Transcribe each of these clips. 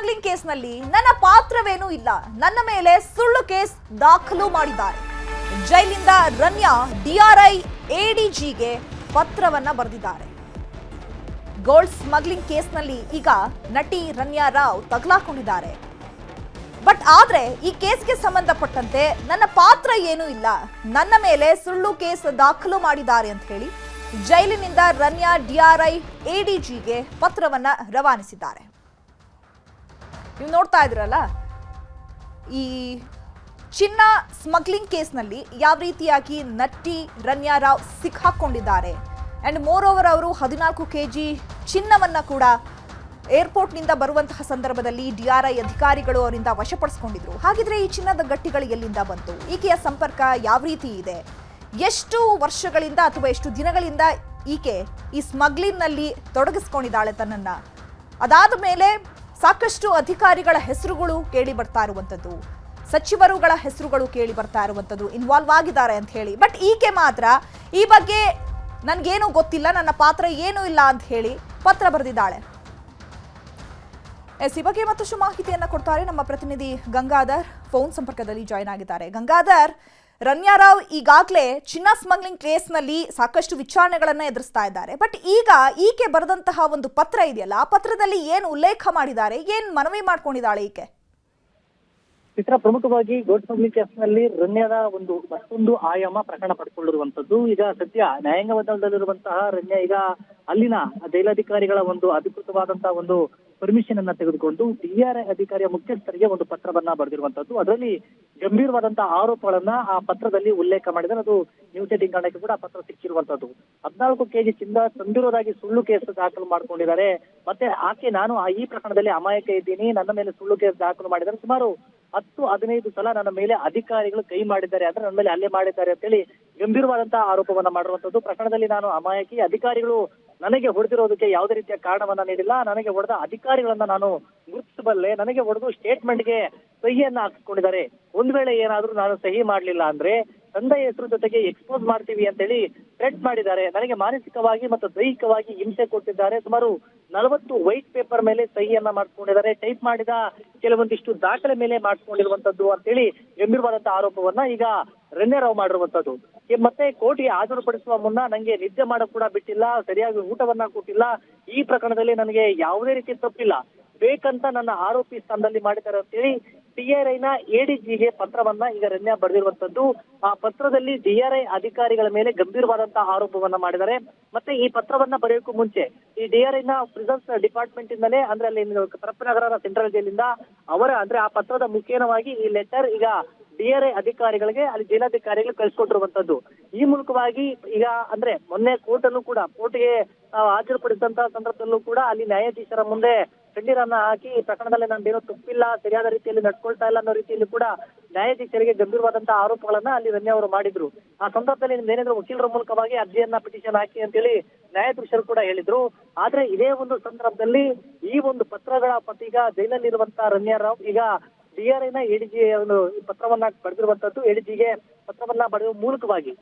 Smuggling ಕೇಸ್ನಲ್ಲಿ ನನ್ನ ಪಾತ್ರವೇನೂ ಇಲ್ಲ, ನನ್ನ ಮೇಲೆ ಸುಳ್ಳು ಕೇಸ್ ದಾಖಲು ಮಾಡಿದ್ದಾರೆ. ಜೈಲಿಂದ ರನ್ಯಾ ಡಿಆರ್ಐ ಎಡಿಜಿಗೆ ಪತ್ರವನ್ನ ಬರೆದಿದ್ದಾರೆ. ಗೋಲ್ಡ್ ಸ್ಮಗ್ಲಿಂಗ್ ಕೇಸ್ನಲ್ಲಿ ಈಗ ನಟಿ ರನ್ಯಾ ರಾವ್ ತಗಲಾಕೊಂಡಿದ್ದಾರೆ. ಬಟ್ ಆದ್ರೆ ಈ ಕೇಸ್ಗೆ ಸಂಬಂಧಪಟ್ಟಂತೆ ನನ್ನ ಪಾತ್ರ ಏನೂ ಇಲ್ಲ, ನನ್ನ ಮೇಲೆ ಸುಳ್ಳು ಕೇಸ್ ದಾಖಲು ಮಾಡಿದ್ದಾರೆ ಅಂತ ಹೇಳಿ ಜೈಲಿನಿಂದ ರನ್ಯಾ ಡಿಆರ್ಐ ಎಡಿಜಿಗೆ ಪತ್ರವನ್ನ ರವಾನಿಸಿದ್ದಾರೆ. ನೀವು ನೋಡ್ತಾ ಇದ್ರಲ್ಲ, ಈ ಚಿನ್ನ ಸ್ಮಗ್ಲಿಂಗ್ ಕೇಸ್ನಲ್ಲಿ ಯಾವ ರೀತಿಯಾಗಿ ನಟಿ ರನ್ಯಾ ರಾವ್ ಸಿಕ್ಕಾಕೊಂಡಿದ್ದಾರೆ. ಅಂಡ್ ಮೋರ್ ಓವರ್ ಅವರು 14 kg ಚಿನ್ನವನ್ನ ಕೂಡ ಏರ್ಪೋರ್ಟ್ನಿಂದ ಬರುವಂತಹ ಸಂದರ್ಭದಲ್ಲಿ ಡಿಆರ್ಐ ಅಧಿಕಾರಿಗಳು ಅವರಿಂದ ವಶಪಡಿಸಿಕೊಂಡಿದ್ರು. ಹಾಗಿದ್ರೆ ಈ ಚಿನ್ನದ ಗಟ್ಟಿಗಳು ಎಲ್ಲಿಂದ ಬಂತು? ಈಕೆಯ ಸಂಪರ್ಕ ಯಾವ ರೀತಿ ಇದೆ? ಎಷ್ಟು ವರ್ಷಗಳಿಂದ ಅಥವಾ ಎಷ್ಟು ದಿನಗಳಿಂದ ಈಕೆ ಈ ಸ್ಮಗ್ಲಿಂಗ್ನಲ್ಲಿ ತೊಡಗಿಸ್ಕೊಂಡಿದ್ದಾಳೆ ತನ್ನನ್ನ? ಅದಾದ ಮೇಲೆ ಸಾಕಷ್ಟು ಅಧಿಕಾರಿಗಳ ಹೆಸರುಗಳು ಕೇಳಿ ಬರ್ತಾ ಇರುವಂಥದ್ದು, ಸಚಿವರುಗಳ ಹೆಸರುಗಳು ಕೇಳಿ ಬರ್ತಾ ಇರುವಂಥದ್ದು, ಇನ್ವಾಲ್ವ್ ಆಗಿದ್ದಾರೆ ಅಂತ ಹೇಳಿ. ಬಟ್ ಈಕೆ ಮಾತ್ರ ಈ ಬಗ್ಗೆ ನನಗೇನು ಗೊತ್ತಿಲ್ಲ, ನನ್ನ ಪಾತ್ರ ಏನೂ ಇಲ್ಲ ಅಂತ ಹೇಳಿ ಪತ್ರ ಬರೆದಿದ್ದಾಳೆ. ಈ ಬಗ್ಗೆ ಮತ್ತಷ್ಟು ಮಾಹಿತಿಯನ್ನ ಕೊಡ್ತಾರೆ ನಮ್ಮ ಪ್ರತಿನಿಧಿ ಗಂಗಾಧರ್, ಫೋನ್ ಸಂಪರ್ಕದಲ್ಲಿ ಜಾಯ್ನ್ ಆಗಿದ್ದಾರೆ. ಗಂಗಾಧರ್, ರನ್ಯಾ ರಾವ್ ಈಗಾಗಲೇ ಚಿನ್ನ ಸ್ಮಗ್ಲಿಂಗ್ ಕೇಸ್ನಲ್ಲಿ ಸಾಕಷ್ಟು ವಿಚಾರಣೆಗಳನ್ನ ಎದುರಿಸ್ತಾ ಇದ್ದಾರೆ. ಬಟ್ ಈಗ ಈಕೆ ಬರೆದಂತಹ ಒಂದು ಪತ್ರ ಇದೆಯಲ್ಲ, ಆ ಪತ್ರದಲ್ಲಿ ಏನು ಉಲ್ಲೇಖ ಮಾಡಿದ್ದಾರೆ, ಏನ್ ಮನವಿ ಮಾಡ್ಕೊಂಡಿದ್ದಾಳೆ ಈಕೆ? ಚಿತ್ರ ಪ್ರಮುಖವಾಗಿ ಗೋಲ್ಡ್ ಸ್ಮಗ್ಲಿಂಗ್ ಕೇಸ್ನಲ್ಲಿ ರನ್ಯಾದ ಮತ್ತೊಂದು ಆಯಾಮ ಪ್ರಕರಣ ಪಡ್ಕೊಂಡಿರುವಂತದ್ದು. ಈಗ ಸದ್ಯ ನ್ಯಾಯಾಂಗ ಬಂಧನದಲ್ಲಿರುವಂತಹ ರನ್ಯಾ ಈಗ ಅಲ್ಲಿನ ಜೈಲಾಧಿಕಾರಿಗಳ ಅಧಿಕೃತವಾದಂತಹ ಪರ್ಮಿಷನ್ ಅನ್ನ ತೆಗೆದುಕೊಂಡು ಡಿಆರ್ಐ ಅಧಿಕಾರಿಯ ಮುಖ್ಯಸ್ಥರಿಗೆ ಪತ್ರವನ್ನ ಬರೆದಿರುವಂತದ್ದು. ಅದರಲ್ಲಿ ಗಂಭೀರವಾದಂತಹ ಆರೋಪಗಳನ್ನ ಆ ಪತ್ರದಲ್ಲಿ ಉಲ್ಲೇಖ ಮಾಡಿದರೆ ಅದು ನ್ಯೂಸ್ 18 ಕನ್ನಡಕ್ಕೆ ಕೂಡ ಪತ್ರ ಸಿಕ್ಕಿರುವಂತದ್ದು. 14 kg ಚಿನ್ನ ತಂದಿರೋದಾಗಿ ಸುಳ್ಳು ಕೇಸ್ ದಾಖಲು ಮಾಡ್ಕೊಂಡಿದ್ದಾರೆ. ಮತ್ತೆ ಆಕೆ ನಾನು ಈ ಪ್ರಕರಣದಲ್ಲಿ ಅಮಾಯಕ ಇದ್ದೀನಿ, ನನ್ನ ಮೇಲೆ ಸುಳ್ಳು ಕೇಸ್ ದಾಖಲು ಮಾಡಿದ್ದಾರೆ, ಸುಮಾರು 10-15 ಸಲ ನನ್ನ ಮೇಲೆ ಅಧಿಕಾರಿಗಳು ಕೈ ಮಾಡಿದ್ದಾರೆ, ಅಂದ್ರೆ ನನ್ನ ಮೇಲೆ ಹಲ್ಲೆ ಮಾಡಿದ್ದಾರೆ ಅಂತ ಹೇಳಿ ಗಂಭೀರವಾದಂತಹ ಆರೋಪವನ್ನ ಮಾಡಿರುವಂತದ್ದು. ಪ್ರಕರಣದಲ್ಲಿ ನಾನು ಅಮಾಯಕಿ, ಅಧಿಕಾರಿಗಳು ನನಗೆ ಹೊಡೆದಿರೋದಕ್ಕೆ ಯಾವುದೇ ರೀತಿಯ ಕಾರಣವನ್ನ ನೀಡಿಲ್ಲ, ನನಗೆ ಹೊಡೆದ ಅಧಿಕಾರಿಗಳನ್ನ ನಾನು ಗುರುತಿಸಬಲ್ಲೆ, ನನಗೆ ಹೊಡೆದು ಸ್ಟೇಟ್ಮೆಂಟ್ಗೆ ಸಹಿಯನ್ನ ಹಾಕಿಸ್ಕೊಂಡಿದ್ದಾರೆ. ಒಂದ್ ವೇಳೆ ಏನಾದ್ರೂ ನಾನು ಸಹಿ ಮಾಡ್ಲಿಲ್ಲ ಅಂದ್ರೆ ತಂದೆ ಹೆಸರು ಜೊತೆಗೆ ಎಕ್ಸ್ಪೋಸ್ ಮಾಡ್ತೀವಿ ಅಂತ ಹೇಳಿ ಥ್ರೆಟ್ ಮಾಡಿದ್ದಾರೆ. ನನಗೆ ಮಾನಸಿಕವಾಗಿ ಮತ್ತು ದೈಹಿಕವಾಗಿ ಹಿಂಸೆ ಕೊಟ್ಟಿದ್ದಾರೆ. ಸುಮಾರು 40 ವೈಟ್ ಪೇಪರ್ ಮೇಲೆ ಸಹಿಯನ್ನ ಮಾಡ್ಕೊಂಡಿದ್ದಾರೆ. ಟೈಪ್ ಮಾಡಿದ ಕೆಲವೊಂದಿಷ್ಟು ದಾಖಲೆ ಮೇಲೆ ಮಾಡ್ಕೊಂಡಿರುವಂತದ್ದು ಅಂತೇಳಿ ಗಂಭೀರವಾದಂತಹ ಆರೋಪವನ್ನ ಈಗ ರನ್ಯಾ ರಾವ್ ಮಾಡಿರುವಂತದ್ದು. ಮತ್ತೆ ಕೋರ್ಟ್ಗೆ ಹಾಜರುಪಡಿಸುವ ಮುನ್ನ ನಂಗೆ ನಿದ್ದೆ ಮಾಡಕ್ ಕೂಡ ಬಿಟ್ಟಿಲ್ಲ, ಸರಿಯಾಗಿ ಊಟವನ್ನ ಕೊಟ್ಟಿಲ್ಲ, ಈ ಪ್ರಕರಣದಲ್ಲಿ ನನಗೆ ಯಾವುದೇ ರೀತಿ ತಪ್ಪಿಲ್ಲ, ಬೇಕಂತ ನನ್ನ ಆರೋಪಿ ಸ್ಥಾನದಲ್ಲಿ ಮಾಡಿದ್ದಾರೆ ಅಂತೇಳಿ ಡಿಆರ್ಐನ ಎಡಿಜಿಗೆ ಪತ್ರವನ್ನ ಈಗ ರನ್ಯಾ ಬರೆದಿರುವಂತದ್ದು. ಆ ಪತ್ರದಲ್ಲಿ ಡಿಆರ್ಐ ಅಧಿಕಾರಿಗಳ ಮೇಲೆ ಗಂಭೀರವಾದಂತಹ ಆರೋಪವನ್ನ ಮಾಡಿದ್ದಾರೆ. ಮತ್ತೆ ಈ ಪತ್ರವನ್ನ ಬರೆಯೋಕ್ಕೂ ಮುಂಚೆ ಈ ಡಿಆರ್ಐನ ಪ್ರಿಸನ್ಸ್ ಡಿಪಾರ್ಟ್ಮೆಂಟ್ ಇಂದಲೇ, ಅಂದ್ರೆ ಅಲ್ಲಿ ಪರಪ್ಪನಗರ ಸೆಂಟ್ರಲ್ ಜೈಲಿಂದ ಆ ಪತ್ರದ ಮುಖೇನವಾಗಿ ಈ ಲೆಟರ್ ಈಗ ಡಿಆರ್ಐ ಅಧಿಕಾರಿಗಳಿಗೆ, ಅಲ್ಲಿ ಜೈಲಾಧಿಕಾರಿಗಳು ಕಳಿಸ್ಕೊಟ್ಟಿರುವಂತದ್ದು. ಈ ಮೂಲಕವಾಗಿ ಈಗ ಮೊನ್ನೆ ಕೋರ್ಟ್ಗೆ ಹಾಜರುಪಡಿಸಿದಂತಹ ಸಂದರ್ಭದಲ್ಲೂ ಕೂಡ ಅಲ್ಲಿ ನ್ಯಾಯಾಧೀಶರ ಮುಂದೆ ಕಣ್ಣೀರನ್ನ ಹಾಕಿ ಈ ಪ್ರಕರಣದಲ್ಲಿ ನಂದೇನೋ ತಪ್ಪಿಲ್ಲ, ಸರಿಯಾದ ರೀತಿಯಲ್ಲಿ ನಡ್ಕೊಳ್ತಾ ಇಲ್ಲ ಅನ್ನೋ ರೀತಿಯಲ್ಲಿ ಕೂಡ ನ್ಯಾಯಾಧೀಶರಿಗೆ ಗಂಭೀರವಾದಂತಹ ಆರೋಪಗಳನ್ನ ಅಲ್ಲಿ ರನ್ಯಾ ಅವರು ಮಾಡಿದ್ರು. ಆ ಸಂದರ್ಭದಲ್ಲಿ ನಿಮ್ದೇನಾದ್ರೂ ವಕೀಲರ ಮೂಲಕವಾಗಿ ಅರ್ಜಿಯನ್ನ ಪಿಟಿಷನ್ ಹಾಕಿ ಅಂತೇಳಿ ನ್ಯಾಯಾಧೀಶರು ಕೂಡ ಹೇಳಿದ್ರು. ಆದ್ರೆ ಇದೇ ಸಂದರ್ಭದಲ್ಲಿ ಈ ಪತ್ರಗಳ ಈಗ ಜೈಲಲ್ಲಿರುವಂತಹ ರನ್ಯಾ ರಾವ್ ಈಗ ಡಿಆರ್ಐನ ಎಡಿಜಿ ಪತ್ರವನ್ನ ಬರೆದಿರುವಂತದ್ದು. ಎಡಿಜಿಗೆ ಪತ್ರವನ್ನ ಬರೆಯುವ ಮೂಲಕವಾಗಿ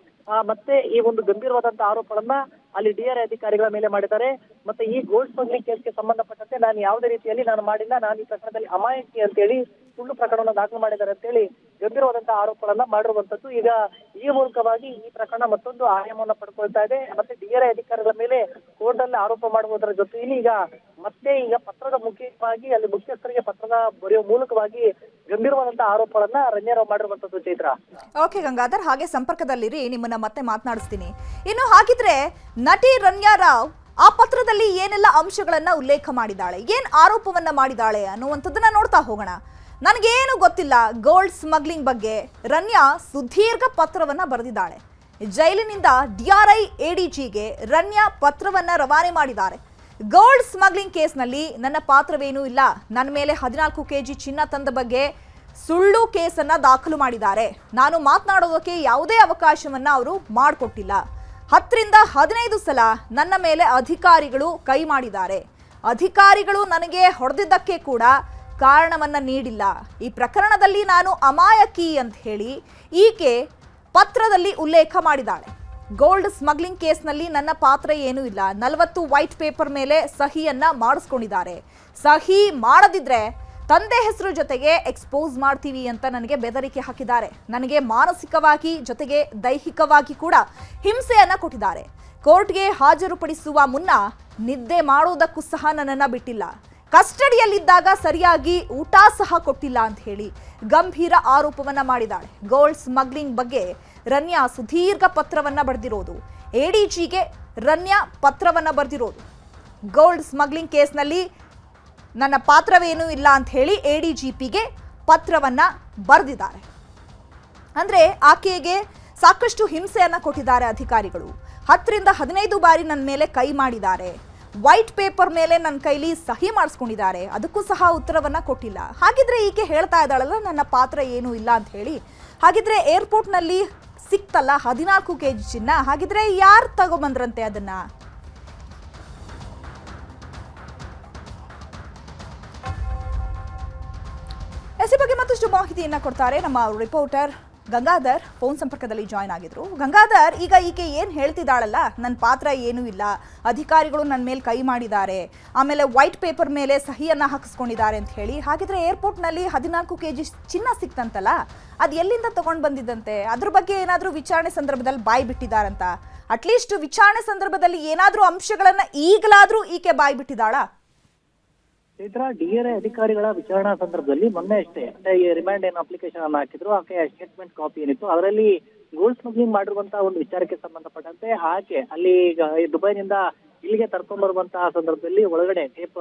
ಮತ್ತೆ ಈ ಗಂಭೀರವಾದಂತಹ ಆರೋಪಗಳನ್ನ ಅಲ್ಲಿ ಡಿಆರ್ಐ ಅಧಿಕಾರಿಗಳ ಮೇಲೆ ಮಾಡಿದ್ದಾರೆ. ಮತ್ತೆ ಈ ಗೋಲ್ಡ್ ಸ್ಮಗ್ಲಿಂಗ್ ಕೇಸ್ಗೆ ಸಂಬಂಧಪಟ್ಟಂತೆ ನಾನು ಯಾವುದೇ ರೀತಿಯಲ್ಲಿ ನಾನು ಮಾಡಿಲ್ಲ, ನಾನು ಈ ಪ್ರಕರಣದಲ್ಲಿ ಅಮಾಯಕಿ ಅಂತೇಳಿ ಸುಳ್ಳು ಪ್ರಕರಣವನ್ನು ದಾಖಲು ಮಾಡಿದ್ದಾರೆ ಅಂತೇಳಿ ಗಂಭೀರವಾದಂತಹ ಆರೋಪಗಳನ್ನ ಮಾಡಿರುವಂತದ್ದು. ಈಗ ಈ ಮೂಲಕವಾಗಿ ಈ ಪ್ರಕರಣ ಮತ್ತೊಂದು ಆಯಾಮವನ್ನು ಪಡ್ಕೊಳ್ತಾ ಇದೆ. ಮತ್ತೆ ಡಿಆರ್ಐ ಅಧಿಕಾರಿಗಳ ಮೇಲೆ ಕೋರ್ಟ್ ಅಲ್ಲಿ ಆರೋಪ ಮಾಡುವುದರ ಜೊತೆಯಲ್ಲಿ ಈಗ ಪತ್ರದ ಮುಖ್ಯವಾಗಿ ಅಲ್ಲಿ ಮುಖ್ಯಸ್ಥರಿಗೆ ಪತ್ರದ ಬರೆಯುವ ಮೂಲಕವಾಗಿ ಗಂಭೀರವಾದಂತಹ ಆರೋಪಗಳನ್ನ ರನ್ಯಾ ರಾವ್ ಮಾಡಿರುವಂತದ್ದು. ಚೈತ್ರ, ಓಕೆ ಗಂಗಾಧರ್, ಹಾಗೆ ಸಂಪರ್ಕದಲ್ಲಿರಿ, ನಿಮ್ಮನ್ನ ಮತ್ತೆ ಮಾತನಾಡಿಸ್ತೀನಿ. ಇನ್ನು ಹಾಗಿದ್ರೆ ನಟಿ ರನ್ಯಾ ರಾವ್ ಆ ಪತ್ರದಲ್ಲಿ ಏನೆಲ್ಲ ಅಂಶಗಳನ್ನ ಉಲ್ಲೇಖ ಮಾಡಿದ್ದಾಳೆ, ಏನ್ ಆರೋಪವನ್ನ ಮಾಡಿದ್ದಾಳೆ ಅನ್ನುವಂಥದ್ದನ್ನ ನೋಡ್ತಾ ಹೋಗೋಣ. ನನಗೇನು ಗೊತ್ತಿಲ್ಲ ಗೋಲ್ಡ್ ಸ್ಮಗ್ಲಿಂಗ್ ಬಗ್ಗೆ ರನ್ಯಾ ಸುದೀರ್ಘ ಪತ್ರವನ್ನ ಬರೆದಿದ್ದಾಳೆ. ಜೈಲಿನಿಂದ ಡಿಆರ್ಐ ಎಡಿಜಿಗೆ ರನ್ಯಾ ಪತ್ರವನ್ನ ರವಾನೆ ಮಾಡಿದ್ದಾರೆ. ಗೋಲ್ಡ್ ಸ್ಮಗ್ಲಿಂಗ್ ಕೇಸ್ನಲ್ಲಿ ನನ್ನ ಪಾತ್ರವೇನೂ ಇಲ್ಲ, ನನ್ನ ಮೇಲೆ 14 kg ಚಿನ್ನ ತಂದ ಬಗ್ಗೆ ಸುಳ್ಳು ಕೇಸನ್ನ ದಾಖಲು ಮಾಡಿದ್ದಾರೆ, ನಾನು ಮಾತನಾಡೋದಕ್ಕೆ ಯಾವುದೇ ಅವಕಾಶವನ್ನ ಅವರು ಮಾಡಿಕೊಟ್ಟಿಲ್ಲ, 10ರಿಂದ 15 ಸಲ ನನ್ನ ಮೇಲೆ ಅಧಿಕಾರಿಗಳು ಕೈ ಮಾಡಿದ್ದಾರೆ, ಅಧಿಕಾರಿಗಳು ನನಗೆ ಹೊಡೆದಿದ್ದಕ್ಕೆ ಕೂಡ ಕಾರಣವನ್ನ ನೀಡಿಲ್ಲ, ಈ ಪ್ರಕರಣದಲ್ಲಿ ನಾನು ಅಮಾಯಕಿ ಅಂತ ಹೇಳಿ ಈಕೆ ಪತ್ರದಲ್ಲಿ ಉಲ್ಲೇಖ ಮಾಡಿದ್ದಾಳೆ. ಗೋಲ್ಡ್ ಸ್ಮಗ್ಲಿಂಗ್ ಕೇಸ್ನಲ್ಲಿ ನನ್ನ ಪಾತ್ರ ಏನೂ ಇಲ್ಲ, 40 ವೈಟ್ ಪೇಪರ್ ಮೇಲೆ ಸಹಿಯನ್ನ ಮಾಡಿಸ್ಕೊಂಡಿದ್ದಾರೆ, ಸಹಿ ಮಾಡದಿದ್ರೆ ತಂದೆ ಹೆಸರು ಜೊತೆಗೆ ಎಕ್ಸ್ಪೋಸ್ ಮಾಡ್ತೀವಿ ಅಂತ ನನಗೆ ಬೆದರಿಕೆ ಹಾಕಿದ್ದಾರೆ. ನನಗೆ ಮಾನಸಿಕವಾಗಿ ಜೊತೆಗೆ ದೈಹಿಕವಾಗಿ ಕೂಡ ಹಿಂಸೆಯನ್ನ ಕೊಟ್ಟಿದ್ದಾರೆ. ಕೋರ್ಟ್ಗೆ ಹಾಜರುಪಡಿಸುವ ಮುನ್ನ ನಿದ್ದೆ ಮಾಡೋದಕ್ಕೂ ಸಹ ನನ್ನನ್ನು ಬಿಟ್ಟಿಲ್ಲ. ಕಸ್ಟಡಿಯಲ್ಲಿದ್ದಾಗ ಸರಿಯಾಗಿ ಊಟ ಸಹ ಕೊಟ್ಟಿಲ್ಲ ಅಂತ ಹೇಳಿ ಗಂಭೀರ ಆರೋಪವನ್ನ ಮಾಡಿದ್ದಾಳೆ. ಗೋಲ್ಡ್ ಸ್ಮಗ್ಲಿಂಗ್ ಬಗ್ಗೆ ರನ್ಯಾ ಸುದೀರ್ಘ ಪತ್ರವನ್ನ ಬರೆದಿರೋದು. ಎಡಿಜಿಗೆ ರನ್ಯಾ ಪತ್ರವನ್ನ ಬರೆದಿರೋದು. ಗೋಲ್ಡ್ ಸ್ಮಗ್ಲಿಂಗ್ ಕೇಸ್ನಲ್ಲಿ ನನ್ನ ಪಾತ್ರವೇನೂ ಇಲ್ಲ ಅಂತ ಹೇಳಿ ಎಡಿಜಿಪಿಗೆ ಪತ್ರವನ್ನ ಬರೆದಿದ್ದಾರೆ. ಅಂದ್ರೆ ಆಕೆಗೆ ಸಾಕಷ್ಟು ಹಿಂಸೆಯನ್ನ ಕೊಟ್ಟಿದ್ದಾರೆ ಅಧಿಕಾರಿಗಳು. 10 ರಿಂದ 15 ಬಾರಿ ನನ್ನ ಮೇಲೆ ಕೈ ಮಾಡಿದ್ದಾರೆ. ವೈಟ್ ಪೇಪರ್ ಮೇಲೆ ನನ್ನ ಕೈಲಿ ಸಹಿ ಮಾಡಿಸ್ಕೊಂಡಿದ್ದಾರೆ. ಅದಕ್ಕೂ ಸಹ ಉತ್ತರವನ್ನ ಕೊಟ್ಟಿಲ್ಲ. ಹಾಗಿದ್ರೆ ಈಕೆ ಹೇಳ್ತಾ ಇದ್ದಾಳಲ್ಲ ನನ್ನ ಪಾತ್ರ ಏನೂ ಇಲ್ಲ ಅಂತ ಹೇಳಿ. ಹಾಗಿದ್ರೆ ಏರ್ಪೋರ್ಟ್ನಲ್ಲಿ ಸಿಕ್ತಲ್ಲ 14 kg ಚಿನ್ನ, ಹಾಗಿದ್ರೆ ಯಾರು ತಗೊಂಬಂದ್ರಂತೆ ಅದನ್ನ? ಎಸ್ ಬಗ್ಗೆ ಮತ್ತಷ್ಟು ಮಾಹಿತಿಯನ್ನ ಕೊಡ್ತಾರೆ ನಮ್ಮ ರಿಪೋರ್ಟರ್ ಗಂಗಾಧರ್. ಫೋನ್ ಸಂಪರ್ಕದಲ್ಲಿ ಜಾಯ್ನ್ ಆಗಿದ್ರು. ಗಂಗಾಧರ್, ಈಗ ಈಕೆ ಏನ್ ಹೇಳ್ತಿದ್ದಾಳಲ್ಲ, ನನ್ನ ಪಾತ್ರ ಏನೂ ಇಲ್ಲ, ಅಧಿಕಾರಿಗಳು ನನ್ನ ಮೇಲೆ ಕೈ ಮಾಡಿದ್ದಾರೆ, ಆಮೇಲೆ ವೈಟ್ ಪೇಪರ್ ಮೇಲೆ ಸಹಿಯನ್ನ ಹಾಕಿಸ್ಕೊಂಡಿದ್ದಾರೆ ಅಂತ ಹೇಳಿ, ಹಾಗಿದ್ರೆ ಏರ್ಪೋರ್ಟ್ನಲ್ಲಿ 14 kg ಚಿನ್ನ ಸಿಕ್ತಂತಲ್ಲ, ಅದು ಎಲ್ಲಿಂದ ತಗೊಂಡು ಬಂದಿದ್ದಂತೆ? ಅದ್ರ ಬಗ್ಗೆ ಏನಾದರೂ ವಿಚಾರಣೆ ಸಂದರ್ಭದಲ್ಲಿ ಬಾಯಿ ಬಿಟ್ಟಿದ್ದಾರಂತ? ಅಟ್ಲೀಸ್ಟ್ ವಿಚಾರಣೆ ಸಂದರ್ಭದಲ್ಲಿ ಏನಾದರೂ ಅಂಶಗಳನ್ನ ಈಗಲಾದರೂ ಈಕೆ ಬಾಯಿ ಬಿಟ್ಟಿದ್ದಾಳಾ? ಚೈತ್ರ, ಡಿಆರ್ಐ ಅಧಿಕಾರಿಗಳ ವಿಚಾರಣಾ ಸಂದರ್ಭದಲ್ಲಿ ಮೊನ್ನೆ ಅಷ್ಟೇ ಈ ರಿಮಾಂಡ್ ಏನು ಅಪ್ಲಿಕೇಶನ್ ಅನ್ನು ಹಾಕಿದ್ರು, ಆಕೆಯ ಸ್ಟೇಟ್ಮೆಂಟ್ ಕಾಪಿ ಏನಿತ್ತು ಅದರಲ್ಲಿ ಗೋಲ್ಡ್ ಸ್ಮಗ್ಲಿಂಗ್ ಮಾಡಿರುವಂತಹ ಒಂದು ವಿಚಾರಕ್ಕೆ ಸಂಬಂಧಪಟ್ಟಂತೆ ಆಕೆ ಅಲ್ಲಿ ದುಬೈನಿಂದ ಇಲ್ಲಿಗೆ ಕರ್ಕೊಂಡ್ ಬರುವಂತಹ ಸಂದರ್ಭದಲ್ಲಿ ಒಳಗಡೆ ಟೇಪ್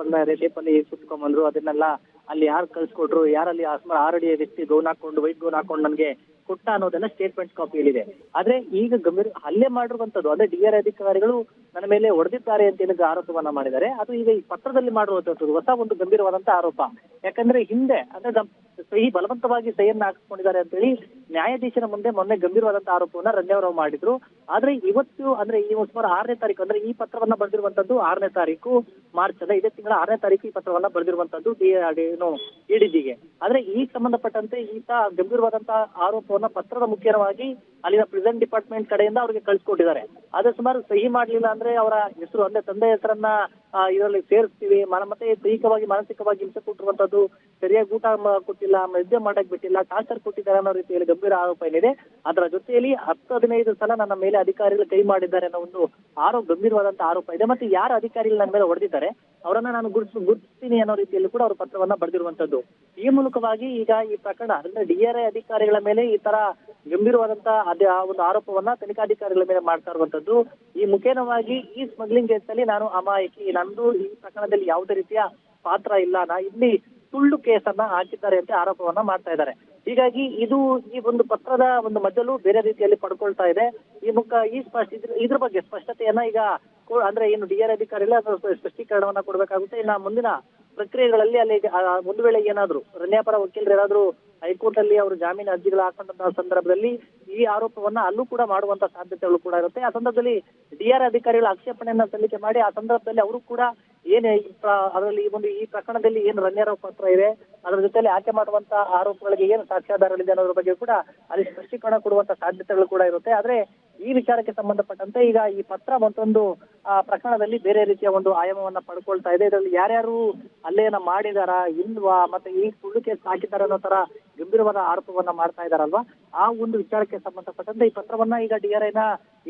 ಅಲ್ಲಿ ಸುತ್ಕೊಂಡ್ಬಂದ್ರು. ಅದನ್ನೆಲ್ಲ ಅಲ್ಲಿ ಯಾರು ಕಳ್ಸಿಕೊಟ್ರು, ಯಾರಲ್ಲಿ ಸುಮಾರು 6 ಅಡಿಯ ವ್ಯಕ್ತಿ ಗೌನ್ ಹಾಕೊಂಡು ವೈಟ್ ಗೌನ್ ಹಾಕೊಂಡು ನನಗೆ ಕೊಟ್ಟ ಅನ್ನೋದನ್ನ ಸ್ಟೇಟ್ಮೆಂಟ್ ಕಾಪಿಯಲ್ಲಿದೆ. ಆದ್ರೆ ಈಗ ಗಂಭೀರ ಹಲ್ಲೆ ಮಾಡಿರುವಂತದ್ದು ಅಂದ್ರೆ ಡಿಆರ್ ಅಧಿಕಾರಿಗಳು ನನ್ನ ಮೇಲೆ ಹೊಡೆದಿದ್ದಾರೆ ಅಂತ ಹೇಳಿದ ಆರೋಪವನ್ನ ಮಾಡಿದ್ದಾರೆ. ಅದು ಈಗ ಈ ಪತ್ರದಲ್ಲಿ ಮಾಡಿರುವಂತದ್ದು ಹೊಸ ಒಂದು ಗಂಭೀರವಾದಂತಹ ಆರೋಪ. ಯಾಕಂದ್ರೆ ಹಿಂದೆ ಅಂದ್ರೆ ಸಹಿ ಬಲವಂತವಾಗಿ ಸಹಿಯನ್ನ ಹಾಕಿಸ್ಕೊಂಡಿದ್ದಾರೆ ಅಂತ ಹೇಳಿ ನ್ಯಾಯಾಧೀಶರ ಮುಂದೆ ಮೊನ್ನೆ ಗಂಭೀರವಾದಂತಹ ಆರೋಪವನ್ನ ರನ್ಯಾ ಮಾಡಿದ್ರು. ಆದ್ರೆ ಇವತ್ತು ಅಂದ್ರೆ ಈ ಸುಮಾರು 6ನೇ ತಾರೀಕು ಅಂದ್ರೆ ಈ ಪತ್ರವನ್ನ ಬರೆದಿರುವಂತದ್ದು 6ನೇ ತಾರೀಕು ಮಾರ್ಚ್ ಅಲ್ಲ, ಇದೇ ತಿಂಗಳ 6ನೇ ತಾರೀಕು ಈ ಪತ್ರವನ್ನ ಬರೆದಿರುವಂತದ್ದು ಎಡಿಜಿಗೆ. ಆದ್ರೆ ಈ ಸಂಬಂಧಪಟ್ಟಂತೆ ಈತ ಗಂಭೀರವಾದಂತಹ ಆರೋಪವನ್ನ ಪತ್ರದ ಮುಖ್ಯವಾಗಿ ಅಲ್ಲಿನ ಪ್ರಿಸನ್ ಡಿಪಾರ್ಟ್ಮೆಂಟ್ ಕಡೆಯಿಂದ ಅವರಿಗೆ ಕಳ್ಸಿಕೊಟ್ಟಿದ್ದಾರೆ. ಆದ್ರೆ ಸುಮಾರು ಸಹಿ ಮಾಡ್ಲಿಲ್ಲ ಅಂದ್ರೆ ಅವರ ಹೆಸರು ಅಂದ್ರೆ ತಂದೆ ಹೆಸರನ್ನ ಇದರಲ್ಲಿ ಸೇರಿಸ್ತೀವಿ, ಮತ್ತೆ ದೈಹಿಕವಾಗಿ ಮಾನಸಿಕವಾಗಿ ಹಿಂಸೆ ಕೊಟ್ಟಿರುವಂತದ್ದು, ಸರಿಯಾಗಿ ಊಟ ಕೊಟ್ಟಿಲ್ಲ, ನಿದ್ದೆ ಮಾಡಕ್ ಬಿಟ್ಟಿಲ್ಲ, ಟಾರ್ಚರ್ ಕೊಟ್ಟಿದ್ದಾರೆ ಅನ್ನೋ ರೀತಿಯಲ್ಲಿ ಗಂಭೀರ ಆರೋಪ ಏನಿದೆ. ಅದರ ಜೊತೆಯಲ್ಲಿ 10-15 ಸಲ ನನ್ನ ಮೇಲೆ ಅಧಿಕಾರಿಗಳು ಕೈ ಮಾಡಿದ್ದಾರೆ ಅನ್ನೋ ಒಂದು ಗಂಭೀರವಾದಂತಹ ಆರೋಪ ಇದೆ. ಮತ್ತೆ ಯಾರು ಅಧಿಕಾರಿಗಳು ನನ್ನ ಮೇಲೆ ಹೊಡೆದಿದ್ದಾರೆ ಅವರನ್ನ ನಾನು ಗುರುತಿಸ್ತೀನಿ ಅನ್ನೋ ರೀತಿಯಲ್ಲಿ ಕೂಡ ಅವರು ಪತ್ರವನ್ನ ಬರೆದಿರುವಂತದ್ದು. ಈ ಮೂಲಕವಾಗಿ ಈಗ ಈ ಪ್ರಕರಣ ಅಂದ್ರೆ ಡಿಆರ್ಐ ಅಧಿಕಾರಿಗಳ ಮೇಲೆ ಈ ತರ ಗಂಭೀರವಾದಂತಹ ಒಂದು ಆರೋಪವನ್ನ ತನಿಖಾಧಿಕಾರಿಗಳ ಮೇಲೆ ಮಾಡ್ತಾ ಇರುವಂತದ್ದು. ಈ ಮುಖೇನವಾಗಿ ಈ ಸ್ಮಗ್ಲಿಂಗ್ ಕೇಸಲ್ಲಿ ನಾನು ಅಮಾಯಕಿ, ನಂದು ಈ ಪ್ರಕರಣದಲ್ಲಿ ಯಾವುದೇ ರೀತಿಯ ಪಾತ್ರ ಇಲ್ಲ, ಇಲ್ಲಿ ಸುಳ್ಳು ಕೇಸನ್ನ ಹಾಕಿದ್ದಾರೆ ಅಂತ ಆರೋಪವನ್ನ ಮಾಡ್ತಾ ಇದ್ದಾರೆ. ಹೀಗಾಗಿ ಇದು ಈ ಒಂದು ಪತ್ರದ ಒಂದು ಮಧ್ಯಲೂ ಬೇರೆ ರೀತಿಯಲ್ಲಿ ಪಡ್ಕೊಳ್ತಾ ಇದೆ. ಇದ್ರ ಬಗ್ಗೆ ಸ್ಪಷ್ಟತೆಯನ್ನ ಈಗ ಅಂದ್ರೆ ಏನು ಡಿಆರ್ ಅಧಿಕಾರಿಗಳ ಸ್ಪಷ್ಟೀಕರಣವನ್ನ ಕೊಡ್ಬೇಕಾಗುತ್ತೆ. ಇನ್ನ ಮುಂದಿನ ಪ್ರಕ್ರಿಯೆಗಳಲ್ಲಿ ಅಲ್ಲಿ ಒಂದು ವೇಳೆ ಏನಾದ್ರು ರನ್ಯಾ ಪರ ವಕೀಲರು ಏನಾದ್ರು ಹೈಕೋರ್ಟ್ ಅಲ್ಲಿ ಅವರು ಜಾಮೀನು ಅರ್ಜಿಗಳು ಹಾಕೊಂಡಂತಹ ಸಂದರ್ಭದಲ್ಲಿ ಈ ಆರೋಪವನ್ನ ಅಲ್ಲೂ ಕೂಡ ಮಾಡುವಂತ ಸಾಧ್ಯತೆಗಳು ಕೂಡ ಇರುತ್ತೆ. ಆ ಸಂದರ್ಭದಲ್ಲಿ ಡಿಆರ್ ಅಧಿಕಾರಿಗಳ ಆಕ್ಷೇಪಣೆಯನ್ನ ಸಲ್ಲಿಕೆ ಮಾಡಿ ಆ ಸಂದರ್ಭದಲ್ಲಿ ಅವರು ಕೂಡ ಅದರಲ್ಲಿ ಈ ಪ್ರಕರಣದಲ್ಲಿ ಏನು ರನ್ಯಾರ ಪತ್ರ ಇದೆ ಅದರ ಜೊತೆಲಿ ಆಕೆ ಮಾಡುವಂತ ಆರೋಪಗಳಿಗೆ ಏನು ಸಾಕ್ಷ್ಯಾಧಾರಗಳಿದೆ ಅನ್ನೋದ್ರ ಬಗ್ಗೆ ಕೂಡ ಅಲ್ಲಿ ಸ್ಪಷ್ಟೀಕರಣ ಕೊಡುವಂತ ಸಾಧ್ಯತೆಗಳು ಕೂಡ ಇರುತ್ತೆ. ಆದ್ರೆ ಈ ವಿಚಾರಕ್ಕೆ ಸಂಬಂಧಪಟ್ಟಂತೆ ಈಗ ಈ ಪತ್ರ ಮತ್ತೊಂದು ಪ್ರಕರಣದಲ್ಲಿ ಬೇರೆ ರೀತಿಯ ಒಂದು ಆಯಾಮವನ್ನ ಪಡ್ಕೊಳ್ತಾ ಇದೆ. ಇದರಲ್ಲಿ ಯಾರ್ಯಾರು ಅಲ್ಲೇನ ಮಾಡಿದಾರ ಇಲ್ವಾ, ಮತ್ತೆ ಈ ಸುಳ್ಳು ಕೇಸ್ ಹಾಕಿದಾರ ಅನ್ನೋ ತರ ಗಂಭೀರವಾದ ಆರೋಪವನ್ನ ಮಾಡ್ತಾ ಇದಾರಲ್ವಾ, ಆ ಒಂದು ವಿಚಾರಕ್ಕೆ ಸಂಬಂಧಪಟ್ಟಂತೆ ಈ ಪತ್ರವನ್ನ ಈಗ ಡಿಆರ್ಐನ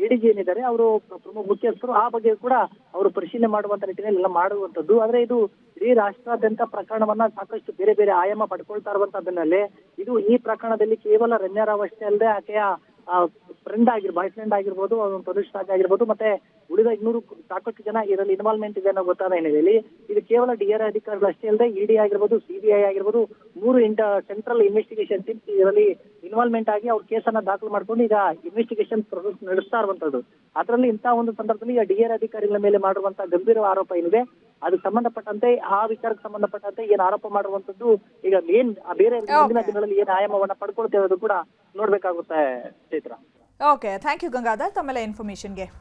ಎಡಿಜಿ ಏನಿದ್ದಾರೆ ಅವರು ಪ್ರಮುಖ ಮುಖ್ಯಸ್ಥರು ಆ ಬಗ್ಗೆ ಕೂಡ ಅವರು ಪರಿಶೀಲನೆ ಮಾಡುವಂತ ನಿಟ್ಟಿನಲ್ಲಿ ಎಲ್ಲ ಮಾಡುವಂತದ್ದು. ಆದ್ರೆ ಇದು ಇಡೀ ರಾಷ್ಟ್ರಾದ್ಯಂತ ಪ್ರಕರಣವನ್ನ ಸಾಕಷ್ಟು ಬೇರೆ ಬೇರೆ ಆಯಾಮ ಪಡ್ಕೊಳ್ತಾ ಇರುವಂತದ್ದನ್ನಲ್ಲೇ ಇದು ಈ ಪ್ರಕರಣದಲ್ಲಿ ಕೇವಲ ರನ್ಯಾ ರಾವ್ ಅಷ್ಟೇ ಅಲ್ಲದೆ ಆಕೆಯ ಬಾಯ್ ಫ್ರೆಂಡ್ ಆಗಿರ್ಬೋದು, ಪ್ರದೀಶ್ ರಾಜ್ ಆಗಿರ್ಬೋದು, ಮತ್ತೆ ಉಳಿದ 200 ಸಾಕಷ್ಟು ಜನ ಇದರಲ್ಲಿ ಇನ್ವಾಲ್ವ್ಮೆಂಟ್ ಇದೆ ಅನ್ನೋ ಗೊತ್ತಾದ ಹಿನ್ನೆಲೆಯಲ್ಲಿ ಇದು ಕೇವಲ ಡಿಆರ್ ಅಧಿಕಾರಿಗಳು ಅಷ್ಟೇ ಅಲ್ಲದೆ ಇಡಿ ಆಗಿರ್ಬೋದು, ಸಿಬಿಐ ಆಗಿರ್ಬೋದು, 3 ಸೆಂಟ್ರಲ್ ಇನ್ವೆಸ್ಟಿಗೇಷನ್ ಟೀಮ್ ಇದರಲ್ಲಿ ಇನ್ವಾಲ್ವ್ಮೆಂಟ್ ಆಗಿ ಅವ್ರ ಕೇಸನ್ನ ದಾಖಲು ಮಾಡ್ಕೊಂಡು ಈಗ ಇನ್ವೆಸ್ಟಿಗೇಷನ್ ಪ್ರೊಸೆಸ್ ನಡೆಸ್ತಾ ಇರುವಂತದ್ದು. ಅದರಲ್ಲಿ ಇಂತಹ ಒಂದು ಸಂದರ್ಭದಲ್ಲಿ ಈಗ ಡಿಆರ್ ಅಧಿಕಾರಿಗಳ ಮೇಲೆ ಮಾಡಿರುವಂತಹ ಗಂಭೀರ ಆರೋಪ ಏನಿದೆ ಅದಕ್ಕೆ ಸಂಬಂಧಪಟ್ಟಂತೆ ಆ ವಿಚಾರಕ್ಕೆ ಸಂಬಂಧಪಟ್ಟಂತೆ ಏನ್ ಆರೋಪ ಮಾಡುವಂತದ್ದು ಈಗ ಬೇರೆ ಮುಂದಿನ ದಿನಗಳಲ್ಲಿ ಏನ್ ಆಯಾಮವನ್ನ ಪಡ್ಕೊಳ್ತೇವೆ ಅದು ಕೂಡ ನೋಡ್ಬೇಕಾಗುತ್ತೆ Chaitra. Okay, thank you Gangadhar ತಮ್ಮೆಲ್ಲ ಇನ್ಫಾರ್ಮೇಶನ್ಗೆ.